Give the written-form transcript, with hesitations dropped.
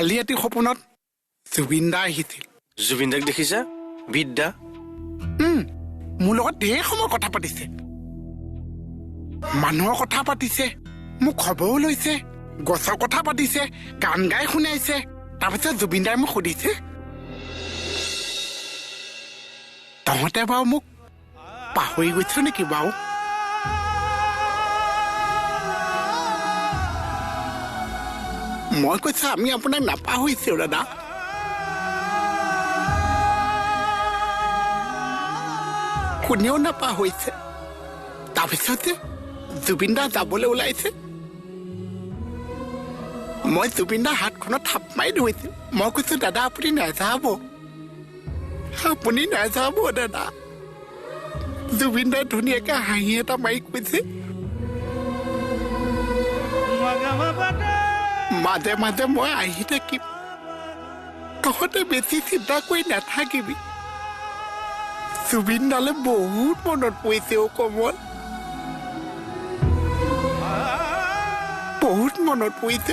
কালি ৰাতি সপোনত জুবিন দা আহিছিল। জুবিন দাক দেখিছা? বিদ্যা মোৰ লগত ঢেৰ সময় কথা পাতিছে, মানুহৰ কথা পাতিছে, মোক খবৰো লৈছে, গছৰ কথা পাতিছে, গান গাই শুনাইছে। তাৰপিছত জুবিন দাই মোক সুধিছে, তহঁতে বাৰু মোক পাহৰি গৈছ নেকি বাৰু? মই কৈছো আমি আপোনাক নাপাহৰিছো দাদা। কোনেও নাপাহৰিছে। তাৰপিছতে জুবিন দা যাবলৈ ওলাইছে। মই জুবিন দাৰ হাতখনত থাপ মাৰি ধৰিছো। মই কৈছো দাদা আপুনি নাযাব, আপুনি নাযাব দাদা। জুবিন দাই ধুনীয়াকে হাঁহি এটা মাৰি কৈছে, মাজে মাজে মই আহি থাকিম, তহঁতে বেছি চিন্তা কৰি নাথাকিবি। জুবিন দালে বহুত মনত পৰিছে অ কমল, বহুত মনত পৰিছে।